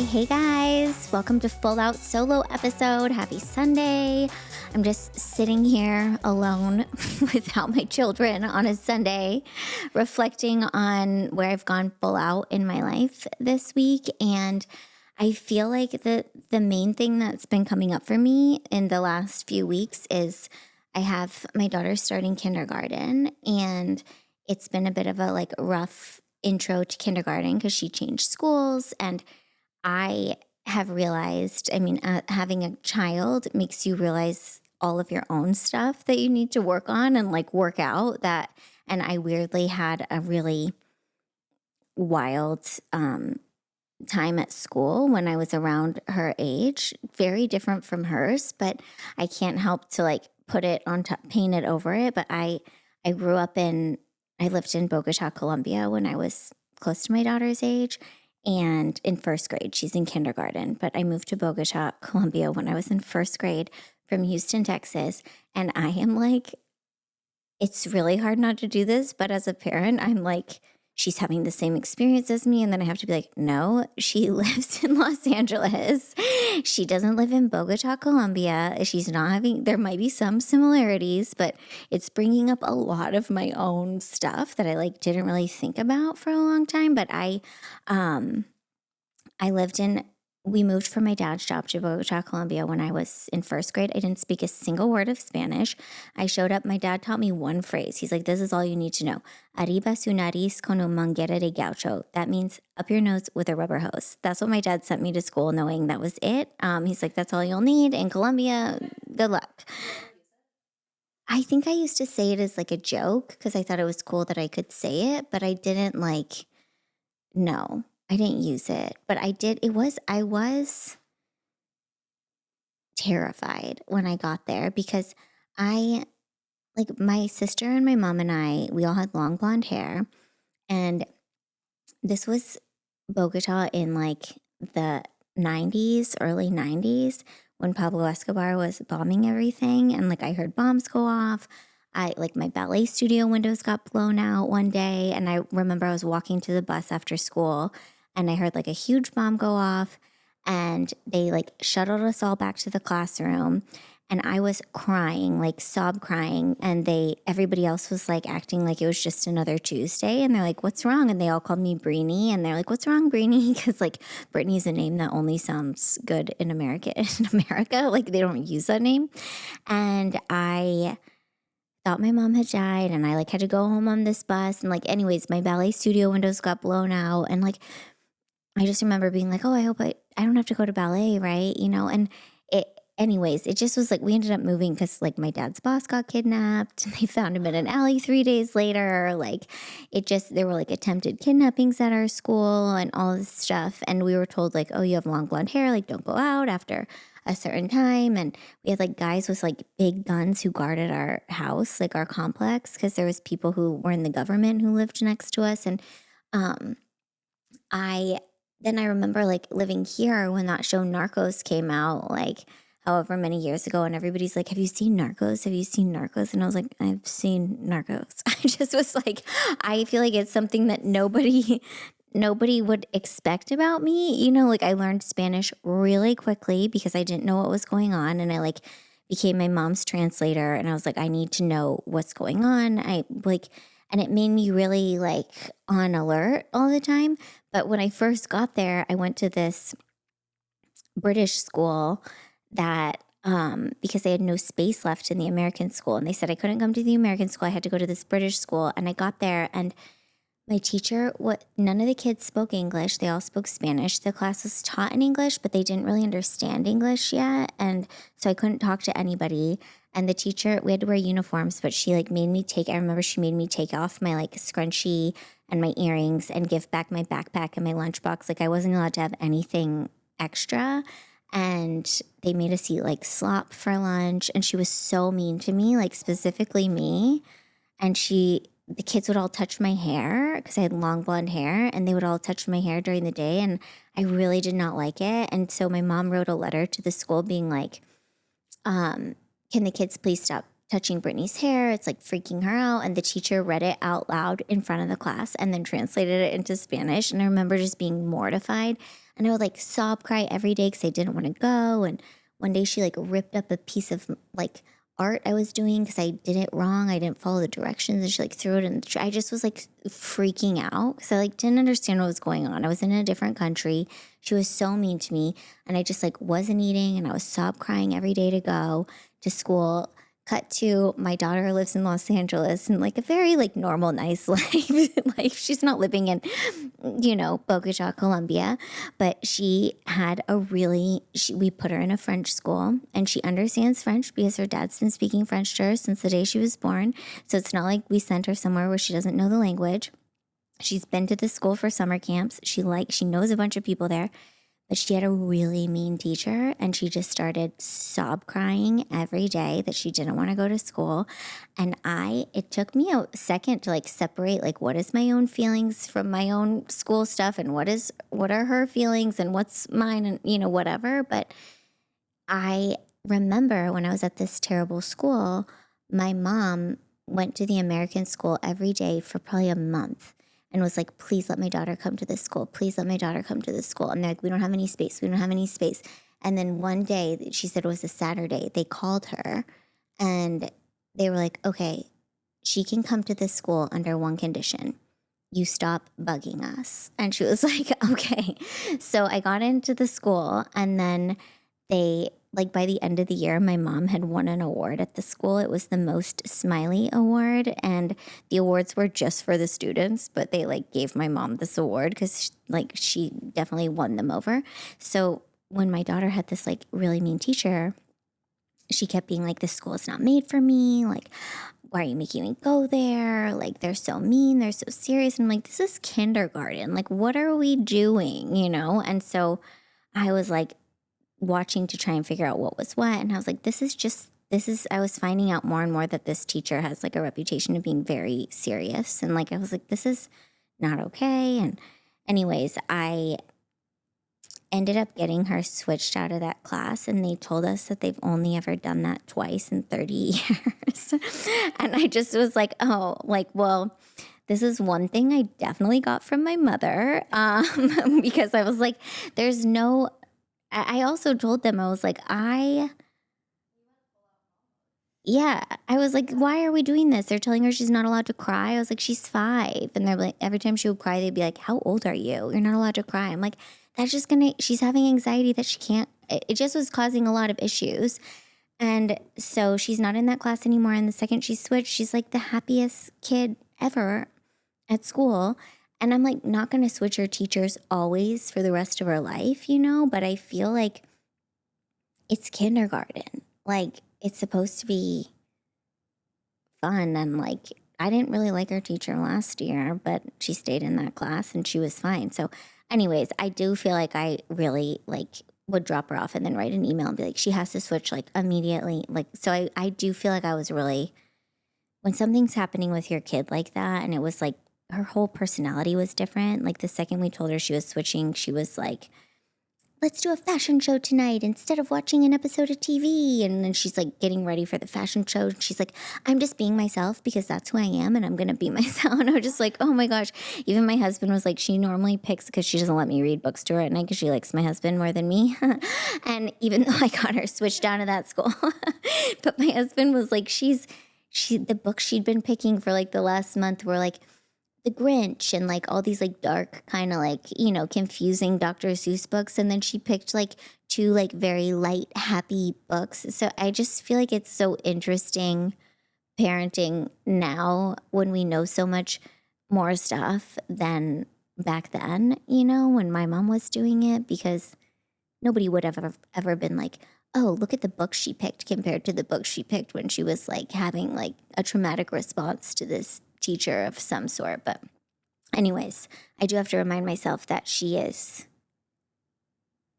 Hey guys, welcome to Full Out Solo episode. Happy Sunday. I'm just sitting here alone without my children on a Sunday, reflecting on where I've gone full out in my life this week. And I feel like the main thing that's been coming up for me in the last few weeks is I have my daughter starting kindergarten, and it's been a bit of a rough intro to kindergarten because she changed schools. And I have realized, having a child makes you realize all of your own stuff that you need to work on and work out that. And I weirdly had a really wild time at school when I was around her age, very different from hers, but I can't help to put it on top, paint it over it. But I lived in Bogotá, Colombia when I was close to my daughter's age. And in first grade, she's in kindergarten, but I moved to Bogotá, Colombia when I was in first grade from Houston, Texas. And I am it's really hard not to do this, but as a parent, I'm she's having the same experience as me. And then I have to be no, she lives in Los Angeles. She doesn't live in Bogotá, Colombia. There might be some similarities, but it's bringing up a lot of my own stuff that I didn't really think about for a long time. But we moved from my dad's job to Bogotá, Colombia when I was in first grade. I didn't speak a single word of Spanish. I showed up. My dad taught me one phrase. He's like, this is all you need to know. Arriba su nariz con un manguera de gaucho. That means up your nose with a rubber hose. That's what my dad sent me to school, knowing that was it. He's like, that's all you'll need in Colombia. Good luck. I think I used to say it as a joke because I thought it was cool that I could say it, but I didn't no. I didn't use it, but I was terrified when I got there because my sister and my mom and we all had long blonde hair, and this was Bogotá in the 90s, early 90s when Pablo Escobar was bombing everything. And I heard bombs go off. My ballet studio windows got blown out one day. And I remember I was walking to the bus after school, and I heard a huge bomb go off, and they shuttled us all back to the classroom, and I was crying, sob crying, and everybody else was acting like it was just another Tuesday, and they're like, what's wrong? And they all called me Brittany, and they're like, what's wrong, Brittany? Because Brittany is a name that only sounds good in America. They don't use that name. And I thought my mom had died, and I had to go home on this bus, and anyways, my ballet studio windows got blown out, and I just remember being oh, I hope I don't have to go to ballet, right? And it just was we ended up moving because my dad's boss got kidnapped, and they found him in an alley 3 days later. There were attempted kidnappings at our school and all this stuff. And we were told oh, you have long blonde hair, don't go out after a certain time. And we had guys with big guns who guarded our house, our complex, because there was people who were in the government who lived next to us. And I remember living here when that show Narcos came out, however many years ago, and everybody's have you seen Narcos? Have you seen Narcos? And I was I've seen Narcos. I just was I feel it's something that nobody would expect about me. I learned Spanish really quickly because I didn't know what was going on, and I became my mom's translator, and I was I need to know what's going on. And it made me really on alert all the time. But when I first got there, I went to this British school that because they had no space left in the American school, and they said I couldn't come to the American school. I had to go to this British school. And I got there, and my teacher, none of the kids spoke English. They all spoke Spanish. The class was taught in English, but they didn't really understand English yet. And so I couldn't talk to anybody. And the teacher, we had to wear uniforms, but she made me I remember she made me take off my scrunchie and my earrings and give back my backpack and my lunchbox. I wasn't allowed to have anything extra. And they made us eat slop for lunch. And she was so mean to me, specifically me. And the kids would all touch my hair because I had long blonde hair, and they would all touch my hair during the day. And I really did not like it. And so my mom wrote a letter to the school being can the kids please stop touching Brittany's hair? It's freaking her out. And the teacher read it out loud in front of the class and then translated it into Spanish. And I remember just being mortified. And I would like sob cry every day because I didn't want to go. And one day she like ripped up a piece of like art I was doing because I did it wrong. I didn't follow the directions, and she like threw it in the trash. I just was like freaking out because I like didn't understand what was going on. I was in a different country. She was so mean to me, and I just like wasn't eating, and I was sob crying every day to go to school. Cut to my daughter lives in Los Angeles and like a very like normal, nice life. Like she's not living in, Bogotá, Colombia, but she had we put her in a French school, and she understands French because her dad's been speaking French to her since the day she was born. So it's not like we sent her somewhere where she doesn't know the language. She's been to the school for summer camps. She knows a bunch of people there. But she had a really mean teacher, and she just started sob crying every day that she didn't want to go to school. And it took me a second to like separate like what is my own feelings from my own school stuff, and what are her feelings and what's mine, and whatever. But I remember when I was at this terrible school, my mom went to the American school every day for probably a month. And was like, please let my daughter come to this school. Please let my daughter come to this school. And they're like, we don't have any space. We don't have any space. And then one day, she said it was a Saturday, they called her and they were like, okay, she can come to this school under one condition. You stop bugging us. And she was like, okay. So I got into the school, and then by the end of the year, my mom had won an award at the school. It was the Most Smiley Award, and the awards were just for the students, but they like gave my mom this award because she definitely won them over. So when my daughter had this like really mean teacher, she kept being like, this school is not made for me. Like, why are you making me go there? Like, they're so mean. They're so serious. And I'm like, this is kindergarten. Like, what are we doing? And so I was like, watching to try and figure out what was what. And I was like, I was finding out more and more that this teacher has like a reputation of being very serious. And like, I was like, this is not okay. And anyways, I ended up getting her switched out of that class, and they told us that they've only ever done that twice in 30 years. And I just was like, oh, like, well, this is one thing I definitely got from my mother, because I was like, I also told them, I was like, I was like, why are we doing this? They're telling her she's not allowed to cry. I was like, she's 5. And they're like, every time she would cry, they'd be like, how old are you? You're not allowed to cry. I'm like, that's just she's having anxiety that she can't, it just was causing a lot of issues. And so she's not in that class anymore. And the second she switched, she's like the happiest kid ever at school. And I'm like, not going to switch her teachers always for the rest of her life, but I feel like it's kindergarten. Like, it's supposed to be fun. And like, I didn't really like her teacher last year, but she stayed in that class and she was fine. So anyways, I do feel like I really like would drop her off and then write an email and be like, she has to switch like immediately. Like, so I do feel like I was really, when something's happening with your kid like that, and it was like, her whole personality was different. Like the second we told her she was switching, she was like, let's do a fashion show tonight instead of watching an episode of TV. And then she's like getting ready for the fashion show. She's like, I'm just being myself because that's who I am, and I'm going to be myself. And I was just like, oh my gosh. Even my husband was like, she normally picks, because she doesn't let me read books to her at night because she likes my husband more than me. And even though I got her switched down to that school, but my husband was like, the books she'd been picking for like the last month were like The Grinch and like all these like dark kind of like, confusing Dr. Seuss books. And then she picked like 2 like very light, happy books. So I just feel like it's so interesting parenting now when we know so much more stuff than back then, when my mom was doing it, because nobody would have ever been like, oh, look at the book she picked compared to the book she picked when she was like having like a traumatic response to this teacher of some sort. But anyways, I do have to remind myself that she is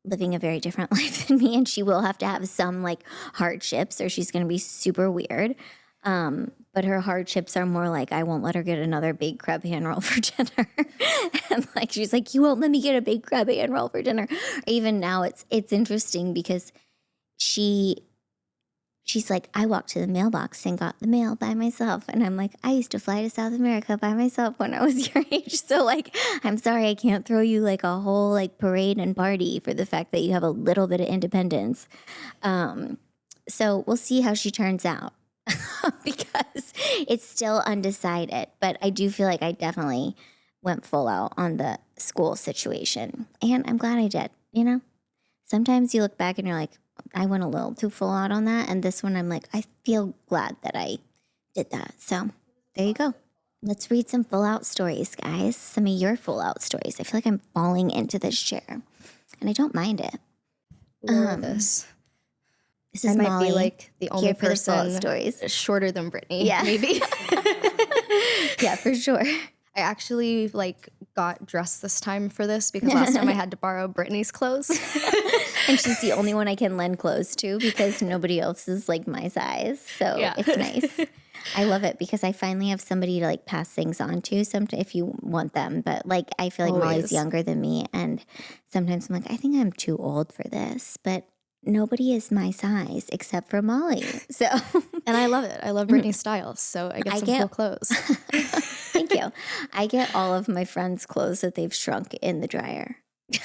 living a very different life than me, and she will have to have some like hardships or she's going to be super weird. But her hardships are more like, I won't let her get another baked crab hand roll for dinner. And like, she's like, you won't let me get a baked crab hand roll for dinner. Even now it's interesting because she she's like, I walked to the mailbox and got the mail by myself. And I'm like, I used to fly to South America by myself when I was your age. So like, I'm sorry, I can't throw you like a whole like parade and party for the fact that you have a little bit of independence. So we'll see how she turns out because it's still undecided. But I do feel like I definitely went full out on the school situation. And I'm glad I did, you know? Sometimes you look back and you're like, I went a little too full out on that. And this one, I'm like, I feel glad that I did that. So there you go. Let's read some full out stories, guys. Some of your full out stories. I feel like I'm falling into this chair and I don't mind it. Love this. This is I might Molly, be like the only here for the full out person stories. shorter than Brittany. Yeah. Maybe. Yeah, for sure. I actually like got dressed this time for this because last time I had to borrow Brittany's clothes. And she's the only one I can lend clothes to because nobody else is like my size. So Yeah. it's nice. I love it because I finally have somebody to like pass things on to if you want them. But like, I feel like Molly's Always. younger than me. And sometimes I'm like, I think I'm too old for this. But nobody is my size except for Molly. So, And I love it. I love Brittany's style. So I get some cool clothes. Thank you. I get all of my friends' clothes that they've shrunk in the dryer.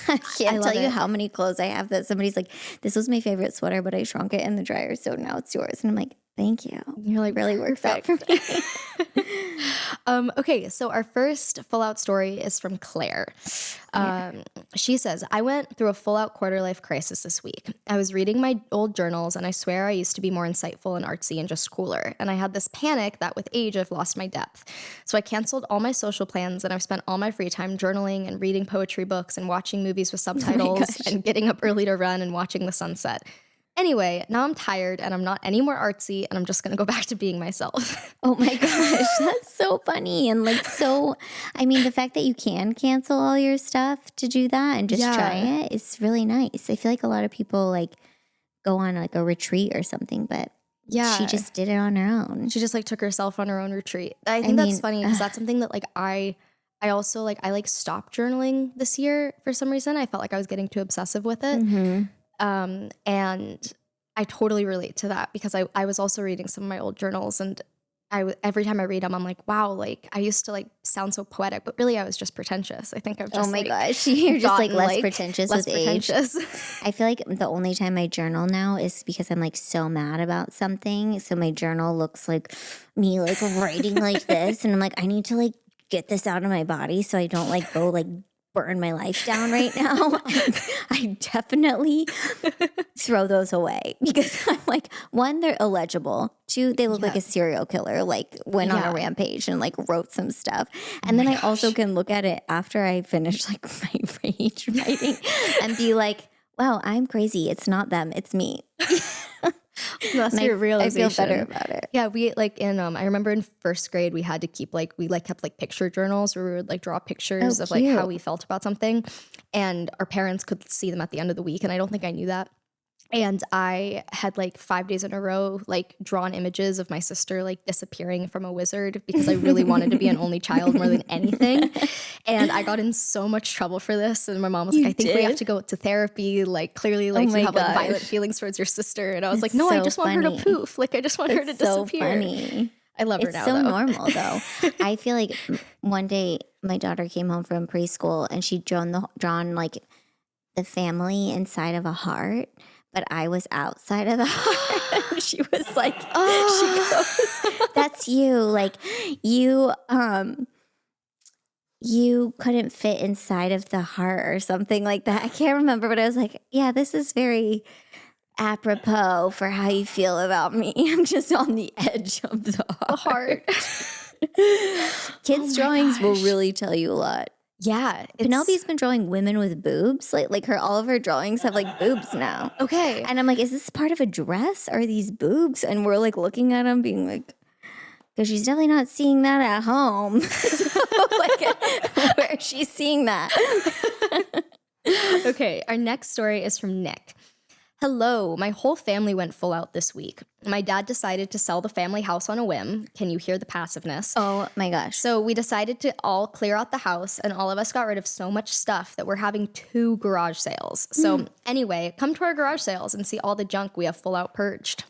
I can't love tell you it. how many clothes I have that somebody's like, this was my favorite sweater, but I shrunk it in the dryer, so now it's yours. And I'm like, thank you. You're like, Really works out for me. Okay, so our first full out story is from Claire. She says, I went through a full out quarter life crisis this week. I was reading my old journals and I swear I used to be more insightful and artsy and just cooler. And I had this panic that with age, I've lost my depth. So I canceled all my social plans and I've spent all my free time journaling and reading poetry books and watching movies with subtitles and getting up early to run and watching the sunset. Anyway, now I'm tired and I'm not any more artsy and I'm just going to go back to being myself. Oh my gosh, that's so funny. And like, so, I mean, the fact that you can cancel all your stuff to do that and just try it is really nice. I feel like a lot of people like go on like a retreat or something, but she just did it on her own. She just like took herself on her own retreat. I think that's funny because that's something that like I also like, I like stopped journaling this year for some reason. I felt like I was getting too obsessive with it. Mm-hmm. And I totally relate to that because I was also reading some of my old journals and every time I read them, I'm like, wow, like I used to like sound so poetic, but really I was just pretentious. I think I've just oh my gosh, you're just like less pretentious less with pretentious. age. I feel like the only time I journal now is because I'm like so mad about something. So my journal looks like me like writing like this. And I'm like, I need to like get this out of my body so I don't like go like burn my life down right now. I definitely throw those away because I'm like, one, they're illegible. Two, they look like a serial killer, like went on a rampage and like wrote some stuff. And then I also can look at it after I finish like my rage writing and be like, wow, I'm crazy. It's not them. It's me. That's your realization. I feel better about it. Yeah, we like in I remember in first grade we had to keep like we like kept like picture journals where we would like draw pictures of like how we felt about something, and our parents could see them at the end of the week, and I don't think I knew that. And I had like 5 days in a row like drawn images of my sister like disappearing from a wizard because I really wanted to be an only child more than anything. And I got in so much trouble for this. And my mom was like, I think we have to go to therapy. Like clearly like you have like violent feelings towards your sister. And I was like, no, I just want her to poof. Like I just want her to disappear. So funny. I love her now. It's so normal though. I feel like one day my daughter came home from preschool and she'd drawn like the family inside of a heart. But I was outside of the heart. She was like, she goes, that's you. Like you couldn't fit inside of the heart or something like that. I can't remember, but I was like, yeah, this is very apropos for how you feel about me. I'm just on the edge of the heart. Kids' drawings will really tell you a lot. Yeah. Penelope's been drawing women with boobs. Like all of her drawings have like boobs now. Okay. And I'm like, is this part of a dress? Are these boobs? And we're like looking at them being like, because she's definitely not seeing that at home. So, like, where is she seeing that? Okay. Our next story is from Nick. Hello, my whole family went full out this week. My dad decided to sell the family house on a whim. Can you hear the passiveness? Oh my gosh. So we decided to all clear out the house and all of us got rid of so much stuff that we're having 2 garage sales. So anyway, come to our garage sales and see all the junk we have full out purged.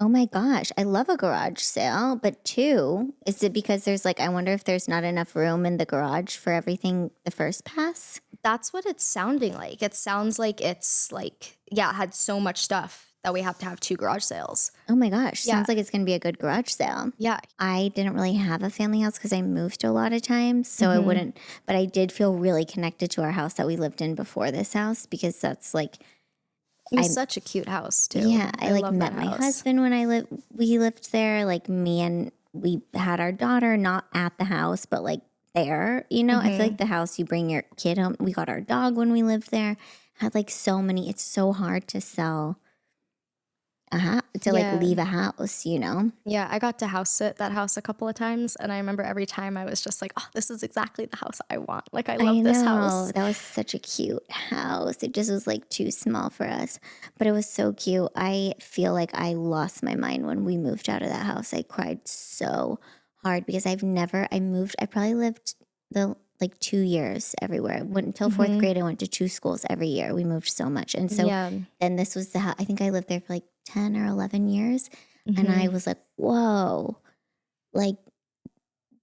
Oh my gosh, I love a garage sale. But two, is it because there's like, I wonder if there's not enough room in the garage for everything the first pass? That's what it's sounding like. It sounds like it's like, yeah, it had so much stuff that we have to have 2 garage sales. Oh my gosh, Yeah. sounds like it's going to be a good garage sale. Yeah. I didn't really have a family house because I moved a lot of times. So I wouldn't, but I did feel really connected to our house that we lived in before this house because that's like, It was such a cute house too. yeah, I like love met that my house. husband when we lived there. Like me and we had our daughter not at the house, but like there, I feel like the house you bring your kid home. We got our dog when we lived there. Had like so many, it's so hard to sell like leave a house, Yeah, I got to house sit that house a couple of times, and I remember every time I was just like, oh, this is exactly the house I want. Like, I love this house. That was such a cute house. It just was like too small for us, but it was so cute. I feel like I lost my mind when we moved out of that house. I cried so hard because I probably lived like 2 years everywhere. Until fourth grade, I went to 2 schools every year. We moved so much. And so then this was the house. I think I lived there for like 10 or 11 years. And I was like, whoa, like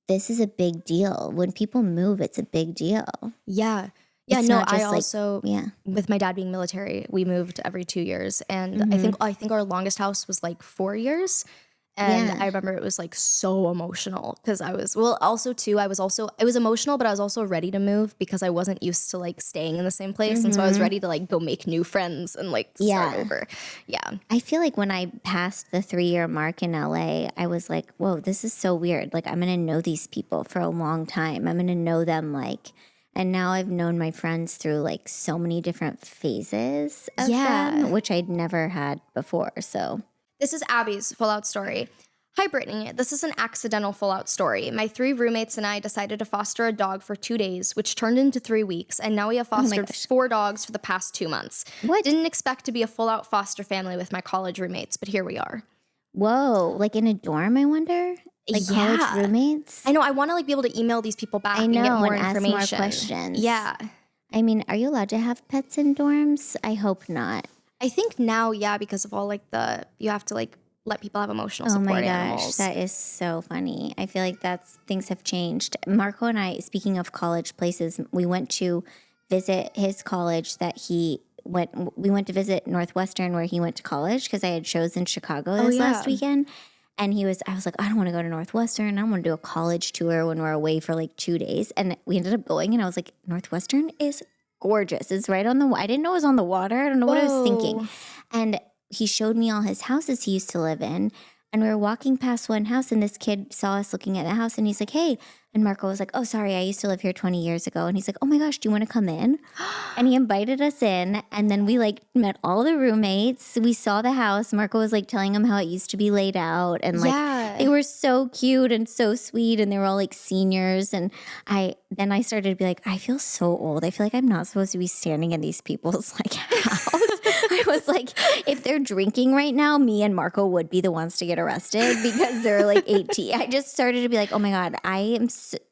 this is a big deal. When people move, it's a big deal. Yeah. Yeah, It's no, not I just like- also, Yeah. with my dad being military, we moved every 2 years. And I think our longest house was like 4 years. And Yeah. I remember it was like so emotional because it was emotional, but I was also ready to move because I wasn't used to like staying in the same place. And so I was ready to like go make new friends and like start over. Yeah. I feel like when I passed the 3-year mark in LA, I was like, whoa, this is so weird. Like, I'm going to know these people for a long time. I'm going to know them like, and now I've known my friends through like so many different phases of them, which I'd never had before. So This is Abby's full out story. Hi, Brittany. This is an accidental full out story. My 3 roommates and I decided to foster a dog for 2 days, which turned into 3 weeks, and now we have fostered 4 dogs for the past 2 months. What? Didn't expect to be a full out foster family with my college roommates, but here we are. whoa, like in a dorm, I wonder? Like college roommates? I know. I want to like be able to email these people back and get more and information. ask more questions. Yeah. I mean, are you allowed to have pets in dorms? I hope not. I think now, yeah, because of all like you have to like let people have emotional support Oh my gosh, animals. that is so funny. I feel like things have changed. Marco and I, speaking of college places, we went to visit his college we went to visit Northwestern where he went to college because I had shows in Chicago this last weekend. And I was like, I don't want to go to Northwestern. I want to do a college tour when we're away for like 2 days. And we ended up going and I was like, Northwestern is gorgeous. It's right on I didn't know it was on the water. I don't know what I was thinking. And he showed me all his houses he used to live in. And we were walking past one house and this kid saw us looking at the house and he's like, hey. And Marco was like, oh, sorry, I used to live here 20 years ago. And he's like, oh my gosh, do you want to come in? And he invited us in. And then we like met all the roommates. We saw the house. Marco was like telling him how it used to be laid out. And like they were so cute and so sweet. And they were all like seniors. And I started to be like, I feel so old. I feel like I'm not supposed to be standing in these people's like house. I was like, if they're drinking right now, me and Marco would be the ones to get arrested because they're like 18. I just started to be like, oh my God,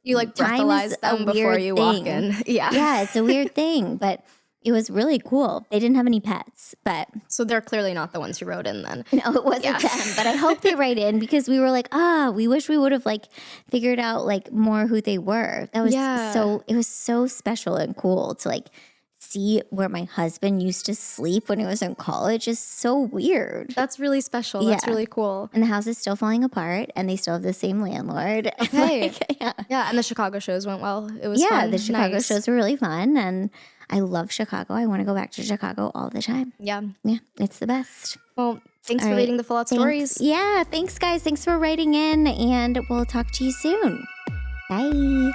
you like breathalyze them before you walk in. Yeah. Yeah, it's a weird thing, but it was really cool. They didn't have any pets, but. So they're clearly not the ones who wrote in then. No, it wasn't them, but I hope they write in because we were like, we wish we would have like figured out like more who they were. That was it was so special and cool to like see where my husband used to sleep when he was in college is so weird. That's really special. That's really cool. And the house is still falling apart and they still have the same landlord. Okay. Yeah. And the Chicago shows went well. It was fun. The Chicago shows were really fun. And I love Chicago. I want to go back to Chicago all the time. Yeah. Yeah. It's the best. Well, thanks for reading the full out stories. Yeah. Thanks, guys. Thanks for writing in. And we'll talk to you soon. Bye.